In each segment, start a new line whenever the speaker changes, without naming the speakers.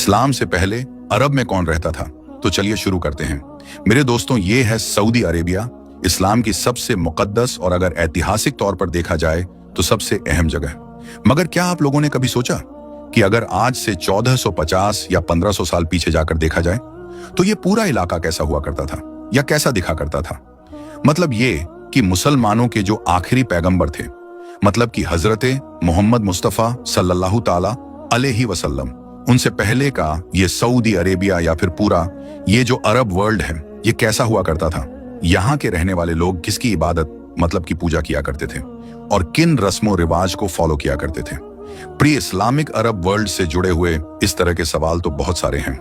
इस्लाम से पहले अरब में कौन रहता था? तो चलिए शुरू करते हैं। मेरे दोस्तों, ये है सऊदी अरेबिया, इस्लाम की सबसे मुकद्दस और अगर ऐतिहासिक तौर पर देखा जाए तो सबसे अहम जगह। मगर क्या आप लोगों ने कभी सोचा कि अगर आज से 1450 या 1500 साल पीछे जाकर देखा जाए तो ये पूरा इलाका कैसा हुआ करता था या कैसा दिखा करता था? मतलब ये कि मुसलमानों के जो आखिरी पैगंबर थे, मतलब कि हजरते मोहम्मद मुस्तफा सल्लल्लाहु ताला अलैहि वसल्लम, उनसे पहले का ये सऊदी अरेबिया या फिर पूरा ये जो अरब वर्ल्ड है, ये कैसा हुआ करता था? यहाँ के रहने वाले लोग किसकी इबादत मतलब की पूजा किया करते थे और किन रस्मों रिवाज को फॉलो किया करते थे? प्री इस्लामिक अरब वर्ल्ड से जुड़े हुए इस तरह के सवाल तो बहुत सारे हैं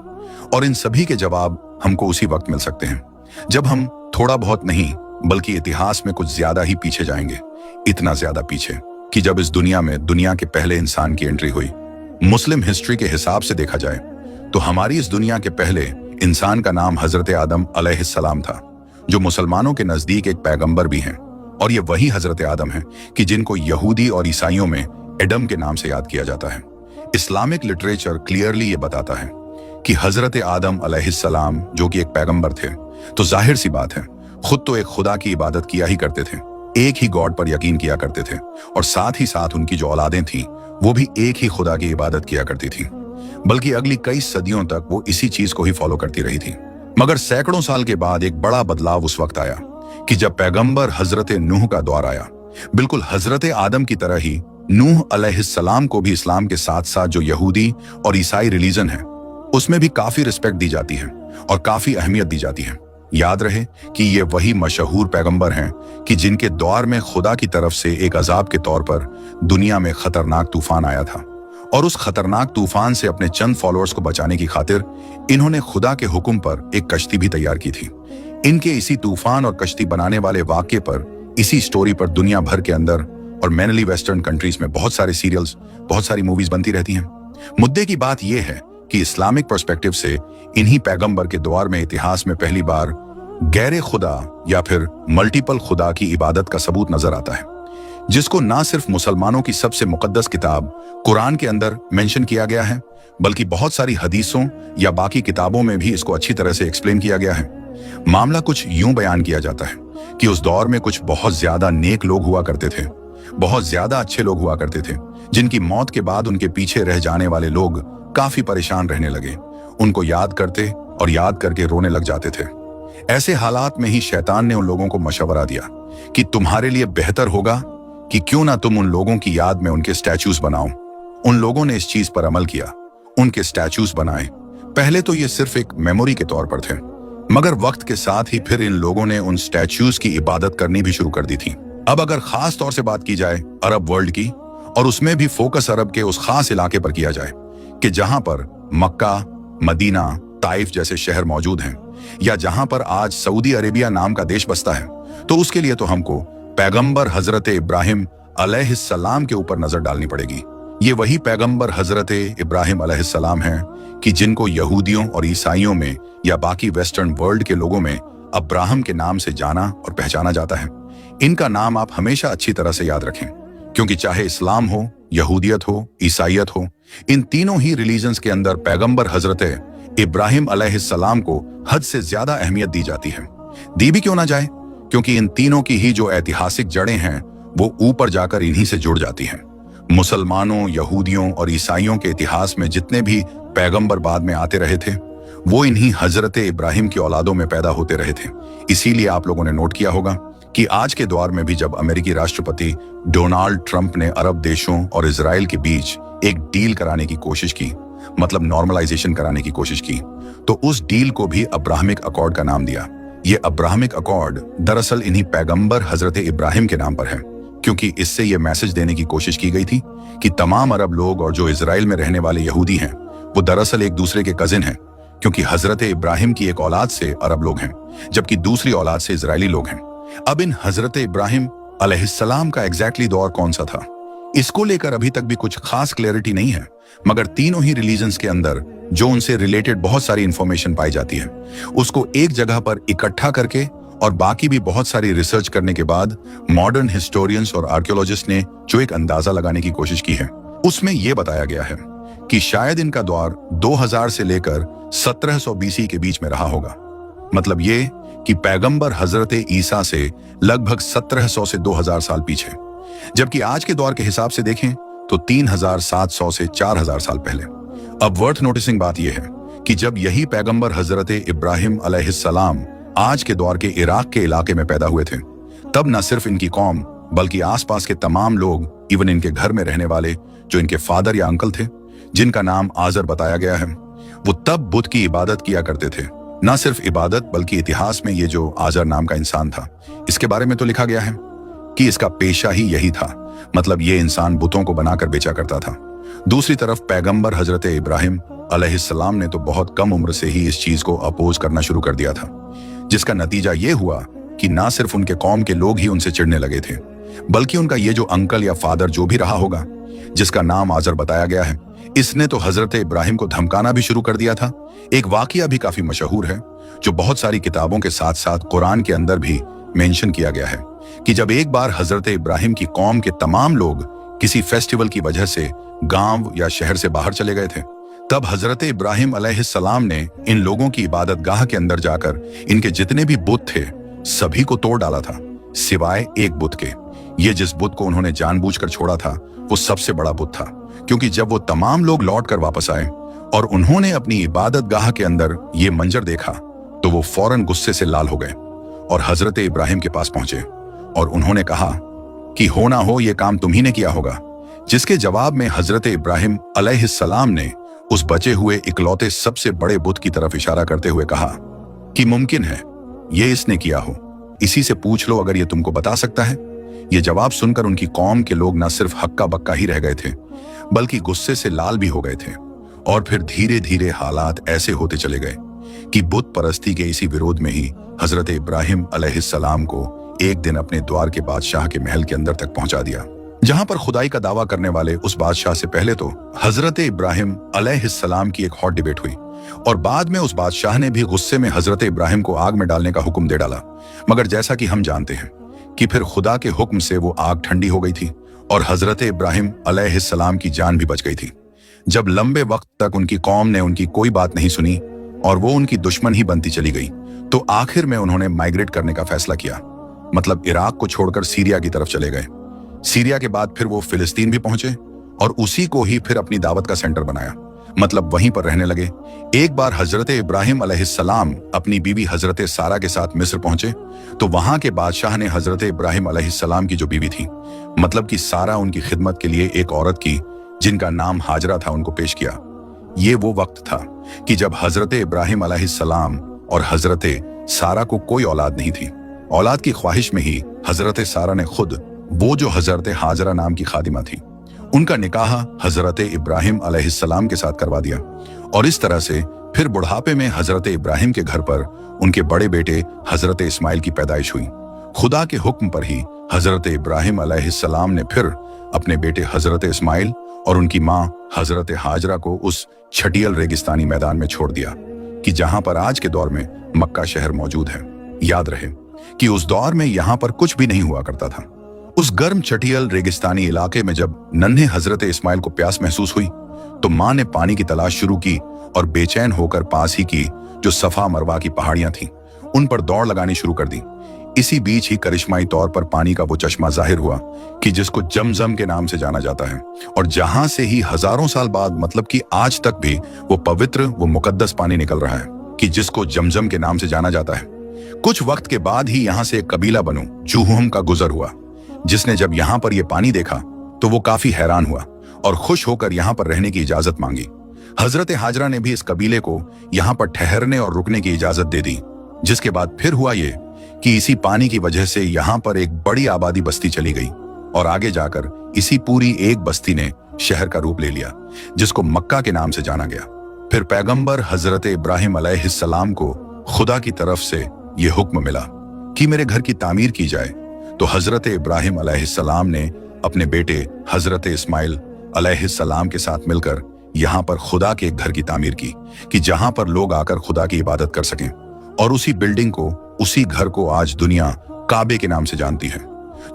और इन सभी के जवाब हमको उसी वक्त मिल सकते हैं जब हम थोड़ा बहुत नहीं बल्कि इतिहास में कुछ ज्यादा ही पीछे जाएंगे। इतना ज्यादा पीछे कि जब इस दुनिया में दुनिया के पहले इंसान की एंट्री हुई। मुस्लिम हिस्ट्री के हिसाब से देखा जाए तो हमारी इस दुनिया के पहले इंसान का नाम हजरत आदम अलैहिस्सलाम था, जो मुसलमानों के नजदीक एक पैगंबर भी हैं। और ये वही हजरत आदम है कि जिनको यहूदी और ईसाइयों में एडम के नाम से याद किया जाता है। इस्लामिक लिटरेचर क्लियरली ये बताता है कि हजरत आदम अलैहिस्सलाम जो कि एक पैगंबर थे, तो जाहिर सी बात है खुद तो एक खुदा की इबादत किया ही करते थे, एक ही गॉड पर यकीन किया करते थे और साथ ही साथ उनकी जो औलादें थीं वो भी एक ही खुदा की इबादत किया करती थी, बल्कि अगली कई सदियों तक वो इसी चीज को ही फॉलो करती रही थी। मगर सैकड़ों साल के बाद एक बड़ा बदलाव उस वक्त आया कि जब पैगंबर हजरत नूह का दौर आया। बिल्कुल हजरत आदम की तरह ही नूह अलैहिस्सलाम को भी इस्लाम के साथ साथ जो यहूदी और ईसाई रिलीजन है उसमें भी काफी रिस्पेक्ट दी जाती है और काफी अहमियत दी जाती है। याद रहे कि ये वही मशहूर पैगंबर हैं कि जिनके दौर में खुदा की तरफ से एक अजाब के तौर पर दुनिया में खतरनाक तूफान आया था और उस खतरनाक तूफान से अपने चंद फॉलोअर्स को बचाने की खातिर इन्होंने खुदा के हुक्म पर एक कश्ती भी तैयार की थी। इनके इसी तूफान और कश्ती बनाने वाले वाक्य पर, इसी स्टोरी पर दुनिया भर के अंदर और मेनली वेस्टर्न कंट्रीज में बहुत सारे सीरियल्स, बहुत सारी मूवीज बनती रहती हैं। मुद्दे की बात यह है कि इस्लामिक पर्सपेक्टिव से इन्हीं पैगंबर के दौर में इतिहास में पहली बार गैर खुदा या फिर मल्टीपल खुदा की इबादत का सबूत नजर आता है, जिसको ना सिर्फ मुसलमानों की सबसे मुकद्दस किताब कुरान के अंदर मेंशन किया गया है, बल्कि बहुत सारी हदीसों या बाकी किताबों में भी इसको अच्छी तरह से एक्सप्लेन किया गया है। मामला कुछ यूं बयान किया जाता है कि उस दौर में कुछ बहुत ज्यादा नेक लोग हुआ करते थे, बहुत ज्यादा अच्छे लोग हुआ करते थे, जिनकी मौत के बाद उनके पीछे रह जाने वाले लोग काफी परेशान रहने लगे, उनको याद करते और याद करके रोने लग जाते थे। ऐसे हालात में ही शैतान ने उन लोगों को मशवरा दिया कि तुम्हारे लिए बेहतर होगा कि क्यों ना तुम उन लोगों की याद में उनके स्टैच्यूज बनाओ। उन लोगों ने इस चीज पर अमल किया, उनके स्टैच्यूज बनाए। पहले तो ये सिर्फ एक मेमोरी के तौर पर थे, मगर वक्त के साथ ही फिर इन लोगों ने उन स्टैच्यूज की इबादत करनी भी शुरू कर दी थी। अब अगर खास तौर से बात की जाए अरब वर्ल्ड की, और उसमें भी फोकस अरब के उस खास इलाके पर किया जाए कि जहां पर मक्का, मदीना, ताइफ जैसे शहर मौजूद हैं, या जहां पर आज सऊदी अरेबिया नाम का देश बसता है, तो उसके लिए तो हमको पैगंबर हजरत इब्राहिम अलैहिस्सलाम के ऊपर नजर डालनी पड़ेगी। ये वही पैगंबर हजरत इब्राहिम अलैहिस्सलाम हैं कि जिनको यहूदियों और ईसाइयों में या बाकी वेस्टर्न वर्ल्ड के लोगों में अब्राहम के नाम से जाना और पहचाना जाता है। इनका नाम आप हमेशा अच्छी तरह से याद रखें, क्योंकि चाहे इस्लाम हो, यहूदियत हो, ईसाइयत हो, इन तीनों ही रिलीजन्स के अंदर पैगंबर हजरत इब्राहिम अलैहिस्सलाम को हद से ज्यादा अहमियत दी जाती है। दी भी क्यों ना जाए, क्योंकि इन तीनों की ही जो ऐतिहासिक जड़ें हैं वो ऊपर जाकर इन्हीं से जुड़ जाती हैं। मुसलमानों, यहूदियों और ईसाइयों के इतिहास में जितने भी पैगंबर बाद में आते रहे थे वो इन्हीं हजरत इब्राहिम की औलादों में पैदा होते रहे थे। इसीलिए आप लोगों ने नोट किया होगा कि आज के दौर में भी जब अमेरिकी राष्ट्रपति डोनाल्ड ट्रंप ने अरब देशों और इजराइल के बीच एक डील कराने की कोशिश की, मतलब नॉर्मलाइजेशन कराने की कोशिश की, तो उस डील को भी अब्राहमिक अकॉर्ड का नाम दिया। ये अब्राहमिक अकॉर्ड दरअसल इन्हीं पैगंबर हजरत इब्राहिम के नाम पर है, क्योंकि इससे ये मैसेज देने की कोशिश की गई थी कि तमाम अरब लोग और जो इजराइल में रहने वाले यहूदी हैं वो दरअसल एक दूसरे के कजिन हैं, क्योंकि हजरत इब्राहिम की एक औलाद से अरब लोग हैं जबकि दूसरी औलाद से इजरायली लोग हैं। अब इन हजरत इब्राहिम अलैहिस्सलाम का एग्जैक्टली दौर कौन सा था, इसको लेकर अभी तक भी कुछ खास क्लैरिटी नहीं है, मगर तीनों ही रिलीजन्स के अंदर जो उनसे रिलेटेड बहुत सारी इंफॉर्मेशन पाई जाती है उसको एक जगह पर इकट्ठा करके और बाकी भी बहुत सारी रिसर्च करने के बाद मॉडर्न हिस्टोरियंस और आर्कियोलॉजिस्ट ने जो एक अंदाजा लगाने की कोशिश की है उसमें यह बताया गया है कि शायद इनका दौर 2000 से लेकर 1700 बीसी के बीच में रहा होगा। मतलब ये कि पैगंबर हजरत ईसा से लगभग 1700 से 2000 साल पीछे, जबकि आज के दौर के हिसाब से देखें तो 3700 से 4000 साल पहले। अब वर्थ नोटिसिंग बात यह है कि जब यही पैगंबर हजरत इब्राहिम अलैहिस्सलाम आज के दौर के इराक के इलाके में पैदा हुए थे, तब न सिर्फ इनकी कौम बल्कि आसपास के तमाम लोग, इवन इनके घर में रहने वाले जो इनके फादर या अंकल थे, जिनका नाम आजर बताया गया है, वो तब बुत की इबादत किया करते थे। न सिर्फ इबादत बल्कि इतिहास में ये जो आजर नाम का इंसान था, इसके बारे में तो लिखा गया है कि इसका पेशा ही यही था। मतलब ये इंसान बुतों को बनाकर बेचा करता था। दूसरी तरफ पैगंबर हजरत इब्राहिम अलैहिस्सलाम ने तो बहुत कम उम्र से ही इस चीज को अपोज करना शुरू कर दिया था, जिसका नतीजा ये हुआ कि ना सिर्फ उनके कौम के लोग ही उनसे चिढ़ने लगे थे, बल्कि उनका ये जो अंकल या फादर जो भी रहा होगा, जिसका नाम आजर बताया गया है, इसने तो हजरत इब्राहिम को धमकाना भी शुरू कर दिया था। एक वाकया भी काफी मशहूर है जो बहुत सारी किताबों के साथ साथ कुरान के अंदर भी मेंशन किया गया है कि जब एक बार हजरत इब्राहिम की कौम के तमाम लोग किसी फेस्टिवल की वजह से गांव या शहर से बाहर चले गए थे, तब हजरत इब्राहिम अलैहिस्सलाम ने इन लोगों की इबादत गाह के अंदर जाकर इनके जितने भी बुत थे सभी को तोड़ डाला था, सिवाय एक बुत के। ये जिस बुत को उन्होंने जानबूझकर छोड़ा था वो सबसे बड़ा बुत था, क्योंकि जब वो तमाम लोग लौट कर वापस आए और उन्होंने अपनी इबादत गाह के अंदर ये मंजर देखा तो वो फौरन गुस्से से लाल हो गए और हजरत इब्राहिम के पास पहुंचे और उन्होंने कहा कि हो ना हो ये काम तुम ही ने किया होगा। जिसके जवाब में हजरत इब्राहिम अलैहिस्सलाम ने उस बचे हुए इकलौते सबसे बड़े बुत की तरफ इशारा करते हुए कहा कि मुमकिन है ये इसने किया हो, इसी से पूछ लो अगर ये तुमको बता सकता है। ये जवाब सुनकर उनकी कौम के लोग न सिर्फ हक्का बक्का ही रह गए थे बल्कि गुस्से से लाल भी हो गए थे। और फिर धीरे धीरे हालात ऐसे होते चले गए कि बुत परस्ती के इसी विरोध में ही हजरत इब्राहिम अलैहिस्सलाम को एक दिन अपने द्वार के बादशाह के महल के अंदर तक पहुंचा दिया, जहां पर खुदाई का दावा करने वाले उस बादशाह से पहले तो हजरत इब्राहिम अलैहिस्सलाम की एक हॉट डिबेट हुई और बाद में उस बादशाह ने भी गुस्से में हजरत इब्राहिम को आग में डालने का हुक्म दे डाला। मगर जैसा कि हम जानते हैं कि फिर खुदा के हुक्म से वो आग ठंडी हो गई थी और हजरत इब्राहिम अलैहिस्सलाम की जान भी बच गई थी। जब लंबे वक्त तक उनकी कौम ने उनकी कोई बात नहीं सुनी और वो उनकी दुश्मन ही बनती चली गई, तो आखिर में उन्होंने माइग्रेट करने का फैसला किया। मतलब इराक को छोड़कर सीरिया की तरफ चले गए। सीरिया के बाद फिर वो फिलिस्तीन भी पहुंचे और उसी को ही फिर अपनी दावत का सेंटर बनाया। मतलब वहीं पर रहने लगे। एक बार हजरत इब्राहिम अलैहिस्सलाम अपनी बीवी हजरत सारा के साथ मिस्र पहुंचे तो वहां के बादशाह ने हजरत इब्राहिम अलैहिस्सलाम की जो बीवी थी, मतलब कि सारा, उनकी खिदमत के लिए एक औरत की जिनका नाम हाजरा था, उनको पेश किया। ये वो वक्त था कि जब हजरत इब्राहिम अलैहिस्सलाम और हजरत सारा को कोई औलाद नहीं थी। औलाद की ख्वाहिश में ही हजरत सारा ने खुद वो जो हजरत हाजरा नाम की खादिमा थी, उनका निकाह हजरत इब्राहिम अलैहिस्सलाम के साथ करवा दिया। और इस तरह से फिर बुढ़ापे में हजरत इब्राहिम के घर पर उनके बड़े बेटे हजरत इस्माइल की पैदाइश हुई। खुदा के हुक्म पर ही हजरत इब्राहिम अलैहिस्सलाम ने फिर अपने बेटे हजरत इस्माइल और उनकी माँ हजरत हाजरा को उस छटियल रेगिस्तानी मैदान में छोड़ दिया कि जहां पर आज के दौर में मक्का शहर मौजूद है। याद रहे कि उस दौर में यहाँ पर कुछ भी नहीं हुआ करता था। उस गर्म छटियल रेगिस्तानी इलाके में जब नन्हे हजरत इस्माइल को प्यास महसूस हुई तो माँ ने पानी की तलाश शुरू की और बेचैन होकर पास ही की जो सफा मरवा की पहाड़ियां थीं, उन पर दौड़ लगानी शुरू कर दी। इसी बीच ही करिश्माई तौर पर पानी का वो चश्मा जाहिर हुआ कि जिसको जमजम के नाम से जाना जाता है और जहां से ही हजारों साल बाद, मतलब कि आज तक भी वो पवित्र, वो मुकद्दस पानी निकल रहा है कि जिसको जमजम के नाम से जाना जाता है। कुछ वक्त के बाद ही यहाँ से एक कबीला बनो जुहम का गुजर हुआ, जिसने जब यहाँ पर यह पानी देखा तो वो काफी हैरान हुआ और खुश होकर यहाँ पर रहने की इजाजत मांगी। हजरत हाजरा ने भी इस कबीले को यहाँ पर ठहरने और रुकने की इजाजत दे दी। जिसके बाद फिर हुआ ये कि इसी पानी की वजह से यहाँ पर एक बड़ी आबादी बस्ती चली गई और आगे जाकर इसी पूरी एक बस्ती ने शहर का रूप ले लिया, जिसको मक्का के नाम से जाना गया। फिर पैगंबर हजरत इब्राहिम अलैहिस्सलाम को खुदा की तरफ से यह हुक्म मिला कि मेरे घर की तामीर की जाए। तो हजरत इब्राहिम अलैहिस्सलाम ने अपने बेटे हजरत इस्माइल अलैहिस्सलाम के साथ मिलकर यहाँ पर खुदा के एक घर की तामीर की कि जहां पर लोग आकर खुदा की इबादत कर सकें। और उसी बिल्डिंग को, उसी घर को आज दुनिया काबे के नाम से जानती है,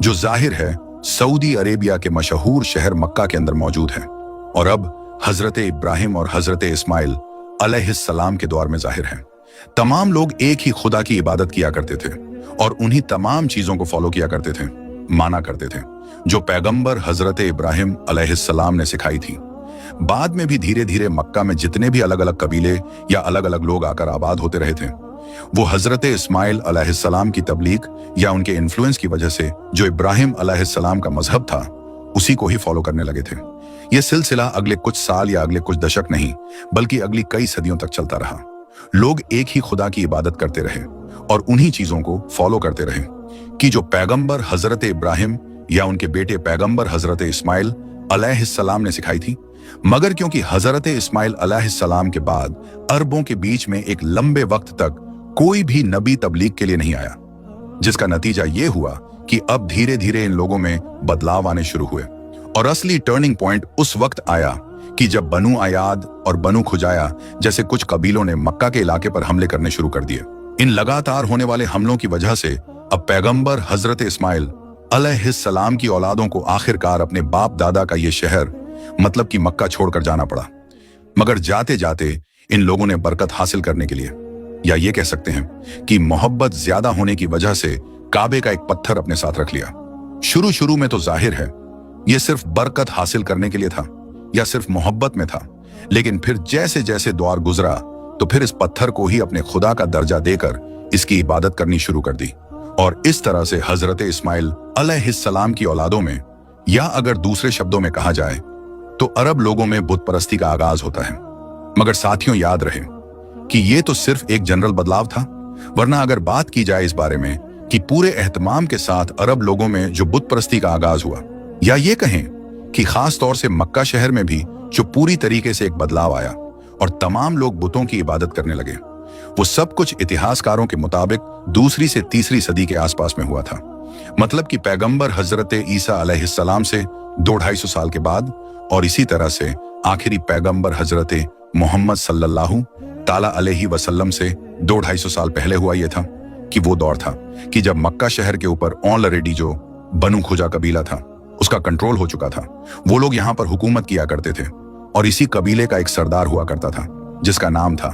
जो जाहिर है सऊदी अरेबिया के मशहूर शहर मक्का के अंदर मौजूद है। और अब हजरत इब्राहिम और हजरत इस्माइल अलैहिस्सलाम के दौर में जाहिर है। तमाम लोग एक ही खुदा की इबादत किया करते थे और उन्हीं तमाम चीजों को फॉलो किया करते थे, माना करते थे, जो पैगंबर हजरत इब्राहिम अलैहिस्सलाम ने सिखाई थी। बाद में भी धीरे धीरे मक्का में जितने भी अलग अलग कबीले या अलग अलग लोग आकर आबाद होते रहे थे, वो हजरत इस्माइल अलैहिस्सलाम की तबलीग या उनके इन्फ्लुएंस की वजह से जो इब्राहिम अलैहिस्सलाम का मजहब था उसी को ही फॉलो करने लगे थे। यह सिलसिला अगले कुछ साल या अगले कुछ दशक नहीं बल्कि अगली कई सदियों तक चलता रहा। लोग एक ही खुदा की इबादत करते रहे और उन्हीं चीजों को फॉलो करते रहे कि जो पैगंबर हजरत इब्राहिम या उनके बेटे पैगंबर हजरत इस्माइल अलैहिस्सलाम ने सिखाई थी। मगर क्योंकि हजरत इस्माइल अलैहिस्सलाम के बाद अरबों के बीच में एक लंबे वक्त तक कोई भी नबी तबलीग के लिए नहीं आया, जिसका नतीजा यह हुआ कि अब धीरे धीरे इन लोगों में बदलाव आने शुरू हुए और असली टर्निंग पॉइंट उस वक्त आया कि जब बनु अयाद और बनु खुजाया जैसे कुछ कबीलों ने मक्का के इलाके पर हमले करने शुरू कर दिए। इन लगातार होने वाले हमलों की वजह से अब पैगंबर हजरत इस्माइल अलैहिस्सलाम की औलादों को आखिरकार अपने बाप दादा का ये शहर मतलब कि मक्का छोड़कर जाना पड़ा। मगर जाते जाते इन लोगों ने बरकत हासिल करने के लिए, या ये कह सकते हैं कि मोहब्बत ज्यादा होने की वजह से काबे का एक पत्थर अपने साथ रख लिया। शुरू में तो जाहिर है यह सिर्फ बरकत हासिल करने के लिए था या सिर्फ मोहब्बत में था, लेकिन फिर जैसे जैसे दौर गुजरा तो फिर इस पत्थर को ही अपने खुदा का दर्जा देकर इसकी इबादत करनी शुरू कर दी। और इस तरह से हजरत इस्माइल अलैहिस्सलाम की औलादों में, या अगर दूसरे शब्दों में कहा जाए तो अरब लोगों में बुत परस्ती का आगाज होता है। मगर साथियों याद रहे कि यह तो सिर्फ एक जनरल बदलाव था, वरना अगर बात की जाए इस बारे में कि पूरे एहतमाम के साथ अरब लोगों में जो बुत परस्ती का आगाज हुआ, या ये कहें कि खास तौर से मक्का शहर में भी जो पूरी तरीके से एक बदलाव आया और तमाम लोग बुतों की इबादत करने लगे, वो सब कुछ इतिहासकारों के मुताबिक दूसरी से तीसरी सदी के आसपास में हुआ था। मतलब कि पैगंबर हजरत ईसा अलैहिस्सलाम से 200-250 साल के बाद, और इसी तरह से आखिरी पैगंबर हजरत मोहम्मद सल्लल्लाहु ताला अलैहि वसल्लम से 200-250 साल पहले हुआ यह था कि वो दौर था कि जब मक्का शहर के ऊपर ऑलरेडी जो बनु खुजा कबीला था उसका कंट्रोल हो चुका था। वो लोग यहाँ पर हुकूमत किया करते थे और इसी कबीले का एक सरदार हुआ करता था जिसका नाम था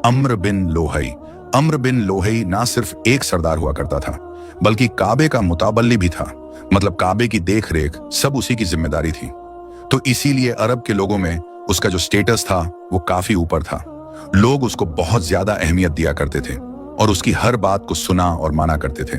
अम्र बिन लोहई। अम्र बिन लोहई ना सिर्फ एक सरदार हुआ करता था बल्कि काबे का मुताबल्ली भी था, मतलब काबे की देख रेख सब उसी की जिम्मेदारी थी। तो इसीलिए अरब के लोगों में उसका जो स्टेटस था वो काफी ऊपर था। लोग उसको बहुत ज्यादा अहमियत दिया करते थे और उसकी हर बात को सुना और माना करते थे।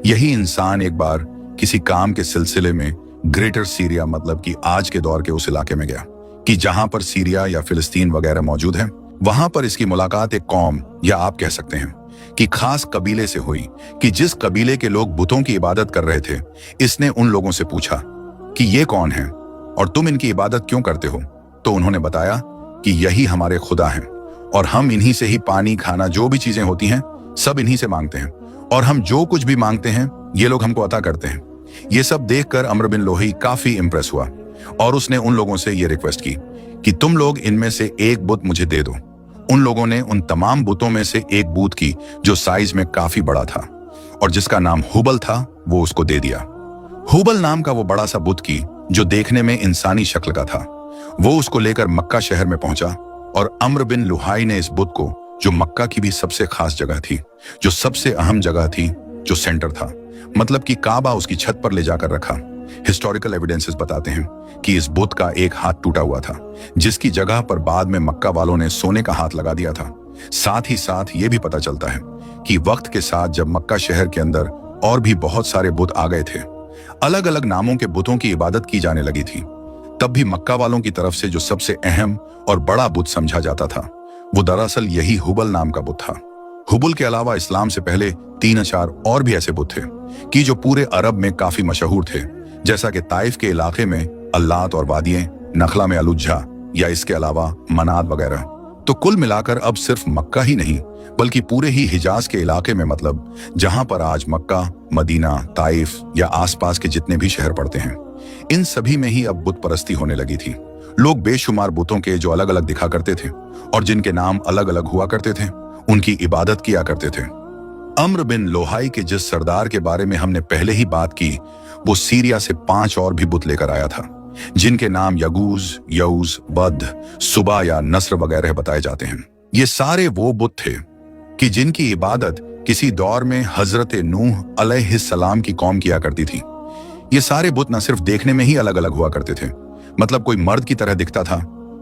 यही इंसान एक बार किसी काम के सिलसिले में ग्रेटर सीरिया मतलब कि आज के दौर के उस इलाके में गया कि जहां पर सीरिया या फिलिस्तीन वगैरह मौजूद है। वहां पर इसकी मुलाकात एक कौम या आप कह सकते हैं कि खास कबीले से हुई कि जिस कबीले के लोग बुतों की इबादत कर रहे थे। इसने उन लोगों से पूछा कि ये कौन है और तुम इनकी इबादत क्यों करते हो? तो उन्होंने बताया कि यही हमारे खुदा हैं और हम इन्हीं से ही पानी, खाना, जो भी चीजें होती हैं सब इन्हीं से मांगते हैं और हम जो कुछ भी मांगते हैं ये लोग हमको अता करते हैं। ये सब देखकर अम्र बिन लोही काफी इंप्रेस हुआ और उसने उन लोगों से ये रिक्वेस्ट की कि तुम लोग इनमें से एक बुत मुझे दे दो। उन लोगों ने उन तमाम बुतों में से एक बुत की जो साइज में काफी बड़ा था और जिसका नाम हुबल था वो उसको दे दिया। हुबल नाम का वो बड़ा सा बुत की जो देखने में इंसानी शक्ल का था, वो उसको लेकर मक्का शहर में पहुंचा और अम्र बिन लुहाई ने इस बुत को, जो मक्का की भी सबसे खास जगह थी, जो सबसे अहम जगह थी, जो सेंटर था, मतलब कि काबा उसकी छत पर ले जाकर रखा। हिस्टोरिकल एविडेंसेस बताते हैं कि इस बुत का एक हाथ टूटा हुआ था जिसकी जगह पर बाद में मक्का वालों ने सोने का हाथ लगा दिया था। साथ ही साथ ये भी पता चलता है कि वक्त के साथ जब मक्का शहर के अंदर और भी बहुत सारे बुत आ गए थे, अलग अलग नामों के बुतों की इबादत की जाने लगी थी, तब भी मक्का वालों की तरफ से जो सबसे अहम और बड़ा बुत समझा जाता था वो दरअसल यही हुबल नाम का बुत था। हुबल के अलावा इस्लाम से पहले 3-4 और भी ऐसे बुत थे कि जो पूरे अरब में काफी मशहूर थे, जैसा कि ताइफ के इलाके में अल्लात और वादियां, नखला में अलुज्जा या इसके अलावा मनात वगैरह। तो कुल मिलाकर अब सिर्फ मक्का ही नहीं बल्कि पूरे ही हिजाज के इलाके में, मतलब जहां पर आज मक्का, मदीना, ताइफ या आसपास के जितने भी शहर पड़ते हैं, इन सभी में ही अब बुत परस्ती होने लगी थी। लोग बेशुमार बुतों के जो अलग अलग दिखा करते थे और जिनके नाम अलग अलग हुआ करते थे उनकी इबादत किया करते थे। अम्र बिन लोहाई के जिस सरदार के बारे में हमने पहले ही बात की, वो सीरिया से 5 और भी बुत लेकर आया था। जिनके नाम यगूज, यऊज, बद, सुबा या नस्र वगैरह बताए जाते हैं। ये सारे वो बुत थे कि जिनकी इबादत किसी दौर में हजरत नूह अलैहिस्सलाम की कौम किया करती थी। ये सारे बुत न सिर्फ देखने में ही अलग अलग हुआ करते थे, मतलब कोई मर्द की तरह दिखता था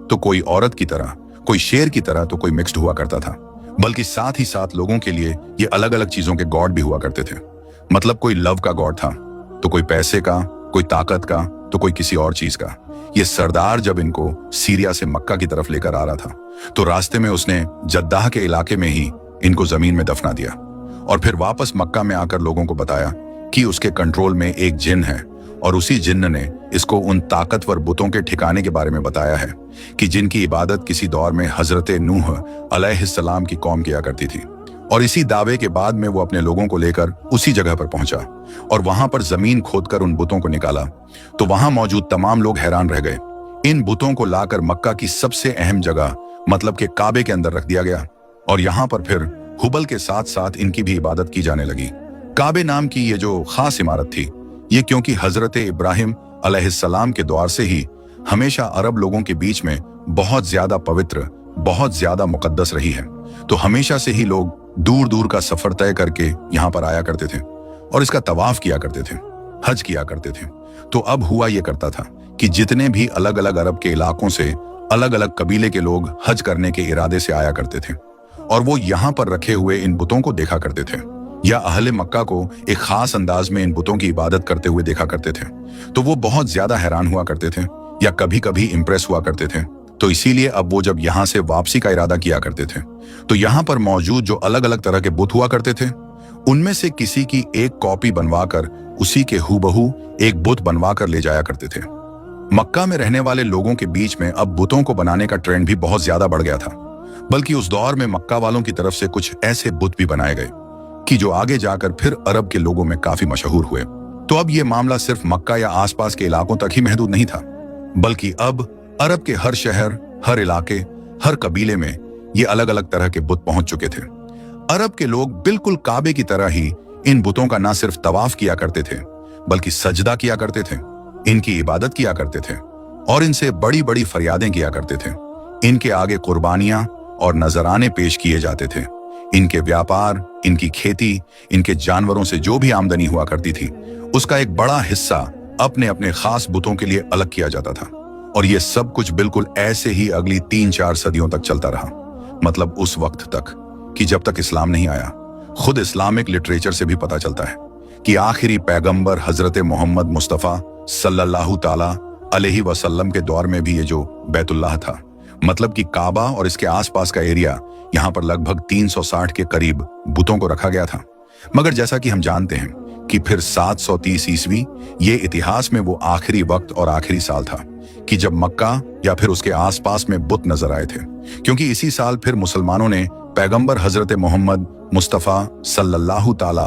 तो कोई औरत की तरह, कोई शेर की तरह तो कोई मिक्स्ड हुआ करता था, बल्कि साथ ही साथ लोगों के लिए ये अलग अलग चीजों के गॉड भी हुआ करते थे। मतलब कोई लव का गॉड था तो कोई पैसे का, कोई ताकत का तो कोई किसी और चीज का। ये सरदार जब इनको सीरिया से मक्का की तरफ लेकर आ रहा था तो रास्ते में उसने जद्दाह के इलाके में ही इनको जमीन में दफना दिया और फिर वापस मक्का में आकर लोगों को बताया कि उसके कंट्रोल में एक जिन है और उसी जिन्न ने इसको उन ताकतवर बुतों के ठिकाने के बारे में बताया है कि जिनकी इबादत किसी दौर में हजरत नूह अलैहिस्सलाम की कौम किया करती थी। और इसी दावे के बाद में वो अपने लोगों को लेकर उसी जगह पर पहुंचा और वहां पर जमीन खोदकर उन बुतों को निकाला तो वहां मौजूद तमाम लोग हैरान रह गए। इन बुतों को लाकर मक्का की सबसे अहम जगह मतलब के काबे के अंदर रख दिया गया और यहाँ पर फिर हुबल के साथ साथ इनकी भी इबादत की जाने लगी। काबे नाम की ये जो खास इमारत थी ये क्योंकि हजरत इब्राहिम अलैहिस्सलाम के द्वार से ही हमेशा अरब लोगों के बीच में बहुत ज्यादा पवित्र, बहुत ज्यादा मुकद्दस रही है, तो हमेशा से ही लोग दूर दूर का सफर तय करके यहाँ पर आया करते थे और इसका तवाफ किया करते थे, हज किया करते थे। तो अब हुआ ये करता था कि जितने भी अलग अलग अरब के इलाकों से अलग अलग कबीले के लोग हज करने के इरादे से आया करते थे और वो यहाँ पर रखे हुए इन बुतों को देखा करते थे या अहले मक्का को एक खास अंदाज में इन बुतों की इबादत करते हुए देखा करते थे, तो वो बहुत ज्यादा हैरान हुआ करते थे या कभी कभी इंप्रेस हुआ करते थे। तो इसीलिए अब वो जब यहाँ से वापसी का इरादा किया करते थे तो यहाँ पर मौजूद जो अलग अलग तरह के बुत हुआ करते थे उनमें से किसी की एक कॉपी बनवाकर उसी के हूबहू एक बुत बनवाकर ले जाया करते थे। मक्का में रहने वाले लोगों के बीच में अब बुतों को बनाने का ट्रेंड भी बहुत ज्यादा बढ़ गया था, बल्कि उस दौर में मक्का वालों की तरफ से कुछ ऐसे बुत भी बनाए गए कि जो आगे जाकर फिर अरब के लोगों में काफी मशहूर हुए। तो अब ये मामला सिर्फ मक्का या आसपास के इलाकों तक ही महदूद नहीं था, बल्कि अब अरब के हर शहर, हर इलाके, हर कबीले में ये अलग अलग तरह के बुत पहुंच चुके थे। अरब के लोग बिल्कुल काबे की तरह ही इन बुतों का ना सिर्फ तवाफ किया करते थे बल्कि सजदा किया करते थे, इनकी इबादत किया करते थे और इनसे बड़ी बड़ी फरियादें किया करते थे। इनके आगे कुर्बानियां और नजराने पेश किए जाते थे। इनके व्यापार, इनकी खेती, इनके जानवरों से जो भी आमदनी हुआ करती थी उसका एक बड़ा हिस्सा अपने अपने खास बुतों के लिए अलग किया जाता था। और ये सब कुछ बिल्कुल ऐसे ही अगली 3-4 सदियों तक चलता रहा, मतलब उस वक्त तक कि जब तक इस्लाम नहीं आया। खुद इस्लामिक लिटरेचर से भी पता चलता है कि आखिरी पैगंबर हजरत मोहम्मद मुस्तफ़ा सल्लल्लाहु ताला अलैहि वसल्लम के दौर में भी ये जो बैतुल्लाह था, मतलब कि काबा और इसके आसपास का एरिया, यहाँ पर लगभग 360 के करीब बुतों को रखा गया था। मगर जैसा कि हम जानते हैं कि फिर 730 ईस्वी ये इतिहास में वो आखिरी वक्त और आखिरी साल था कि जब मक्का या फिर उसके आसपास में बुत नजर आए थे, क्योंकि इसी साल फिर मुसलमानों ने पैगंबर हजरत मोहम्मद मुस्तफ़ा सल्लल्लाहु ताला